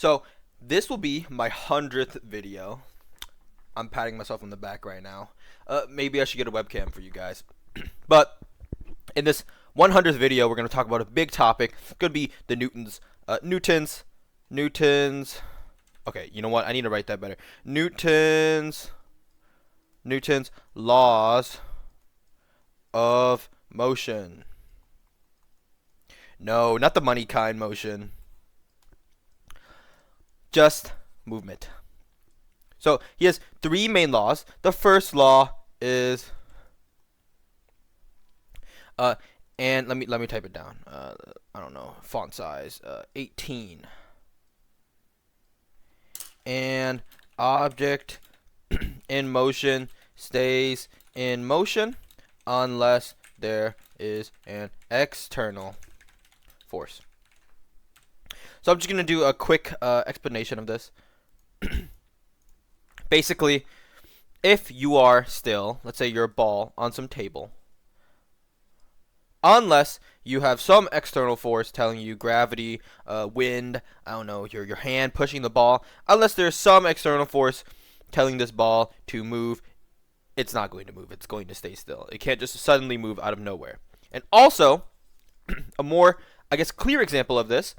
So this will be my 100th video. I'm patting myself on the back right now. Maybe I should get a webcam for you guys. But in this 100th video, we're going to talk about a big topic. It's going to be the Newton's. Okay, you know what? I need to write that better. Newton's laws of motion. No, not the money kind motion. Just movement. So he has three main laws. The first law is and let me type it down. I don't know, font size 18. And object in motion stays in motion unless there is an external force. So I'm just going to do a quick explanation of this. Basically, if you are still, let's say you're a ball on some table, unless you have some external force telling you gravity, wind, I don't know, your hand pushing the ball, unless there's some external force telling this ball to move, it's not going to move. It's going to stay still. It can't just suddenly move out of nowhere. And also, a more, I guess, clear example of this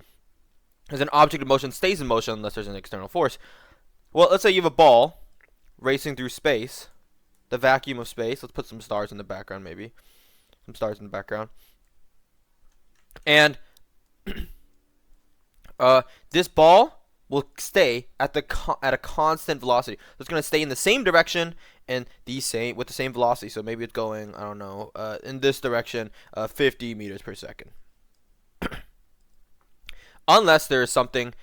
is an object of motion stays in motion unless there's an external force. Well, let's say you have a ball racing through space, the vacuum of space. Let's put some stars in the background, maybe. Some stars in the background. And this ball will stay at a constant velocity. So it's going to stay in the same direction and with the same velocity. So maybe it's going, I don't know, in this direction, 50 meters per second. Unless there is something,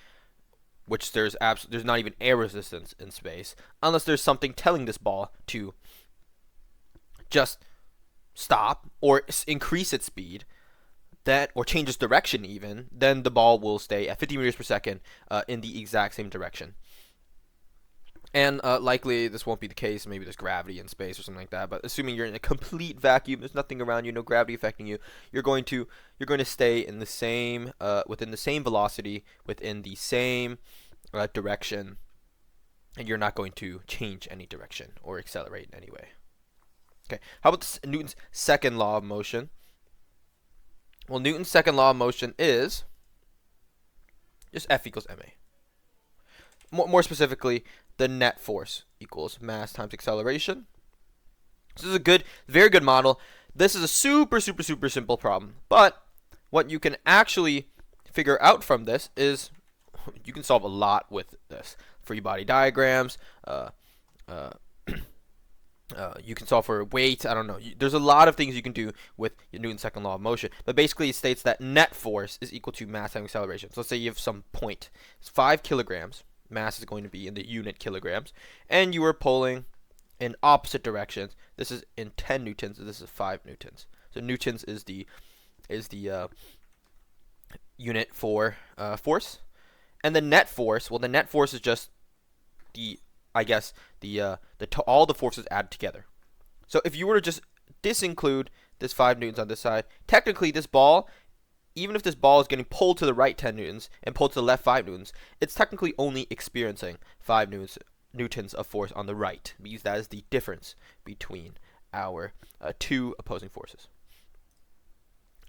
which there's not even air resistance in space, unless there's something telling this ball to just stop or increase its speed, or change its direction even, then the ball will stay at 50 meters per second in the exact same direction. And likely this won't be the case. Maybe there's gravity in space or something like that. But assuming you're in a complete vacuum, there's nothing around you, no gravity affecting you, you're going to stay in the same within the same velocity, within the same direction, and you're not going to change any direction or accelerate in any way. Okay. How about Newton's second law of motion? Well, Newton's second law of motion is just F equals ma. More specifically, the net force equals mass times acceleration. This is a very good model. This is a super simple problem. But what you can actually figure out from this is you can solve a lot with this. Free body diagrams. You can solve for weight. I don't know. There's a lot of things you can do with Newton's second law of motion. But basically, it states that net force is equal to mass times acceleration. So let's say you have some point. It's 5 kilograms. Mass is going to be in the unit kilograms, and you are pulling in opposite directions. This is in 10 newtons, and this is 5 newtons. So newtons is the unit for force, and the net force. Well, the net force is just all the forces added together. So if you were to just disinclude this 5 newtons on this side, technically this ball, even if this ball is getting pulled to the right 10 newtons and pulled to the left 5 newtons, it's technically only experiencing 5 newtons of force on the right, because that is the difference between our two opposing forces.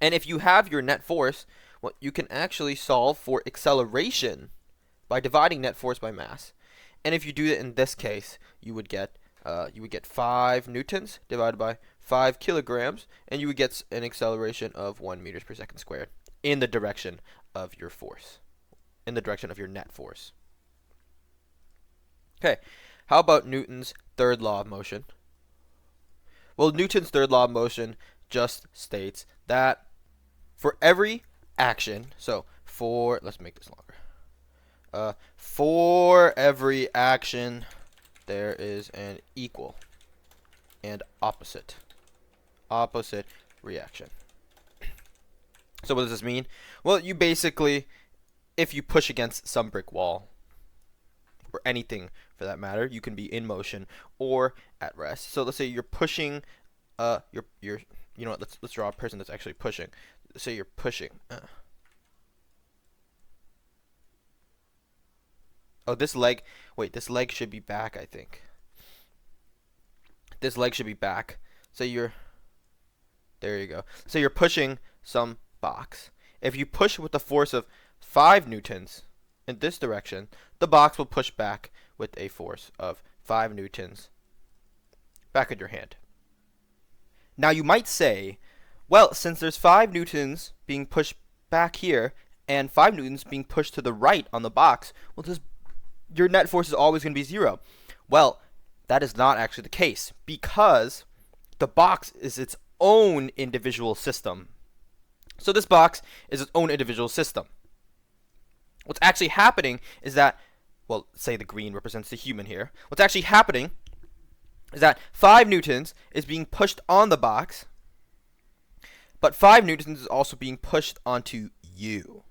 And if you have your net force, well, you can actually solve for acceleration by dividing net force by mass. And if you do it in this case, you would get 5 newtons divided by 5 kilograms, and you would get an acceleration of 1 meters per second squared in the direction of your force, in the direction of your net force. Okay, how about Newton's third law of motion? Well, Newton's third law of motion just states that for every action, let's make this longer. For every action, there is an equal and opposite reaction. So what does this mean? Well, you basically, if you push against some brick wall, or anything for that matter, you can be in motion or at rest. So let's say you're pushing, let's draw a person that's actually pushing. Let's say you're pushing. Oh, this leg. Wait, this leg should be back, I think. This leg should be back. So there you go. So you're pushing some box. If you push with a force of 5 newtons in this direction, the box will push back with a force of 5 newtons back at your hand. Now you might say, well, since there's 5 newtons being pushed back here and 5 newtons being pushed to the right on the box, well, your net force is always going to be 0. Well, that is not actually the case, because the box is its own individual system. So this box is its own individual system. What's actually happening is that, well, say the green represents the human here. What's actually happening is that 5 newtons is being pushed on the box, but 5 newtons is also being pushed onto you.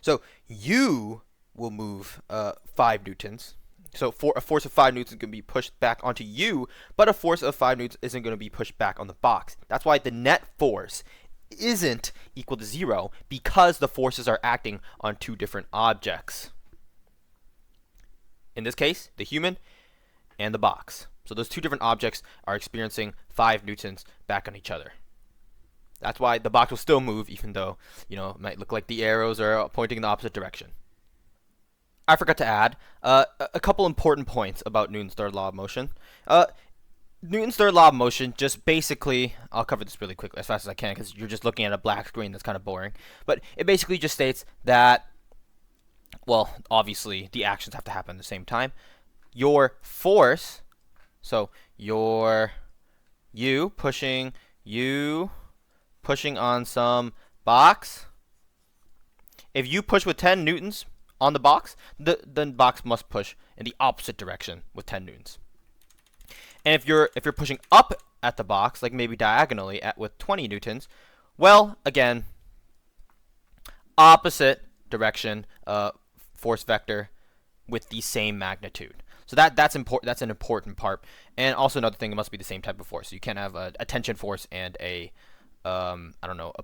So you will move 5 newtons. So for a force of 5 newtons is going to be pushed back onto you, but a force of 5 newtons isn't going to be pushed back on the box. That's why the net force isn't equal to 0, because the forces are acting on 2 different objects. In this case, the human and the box. So those 2 different objects are experiencing 5 newtons back on each other. That's why the box will still move, even though, it might look like the arrows are pointing in the opposite direction. I forgot to add a couple important points about Newton's third law of motion. Newton's third law of motion just basically, I'll cover this really quickly as fast as I can, because you're just looking at a black screen that's kind of boring. But it basically just states that, well, obviously the actions have to happen at the same time. Your force, so you pushing on some box. If you push with 10 newtons on the box, the box must push in the opposite direction with 10 newtons. And if you're pushing up at the box, like maybe diagonally with 20 newtons, well, again, opposite direction force vector with the same magnitude. So that's important. That's an important part. And also another thing, it must be the same type of force. So you can't have a tension force and a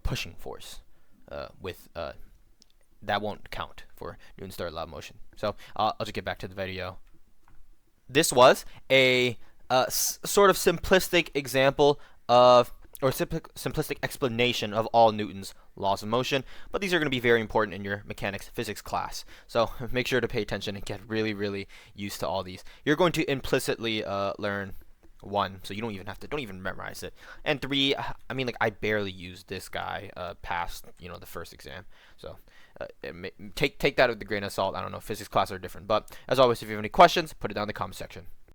pushing force with that won't count for Newton's third law of motion. So I'll just get back to the video. This was a sort of simplistic example of, or simplistic explanation of all Newton's laws of motion, but these are going to be very important in your mechanics physics class. So make sure to pay attention and get really, really used to all these. You're going to implicitly learn 1, so you don't even memorize it. And 3, I mean, like, I barely used this guy past the first exam. So take that with a grain of salt. I don't know, physics classes are different. But as always, if you have any questions, put it down in the comment section.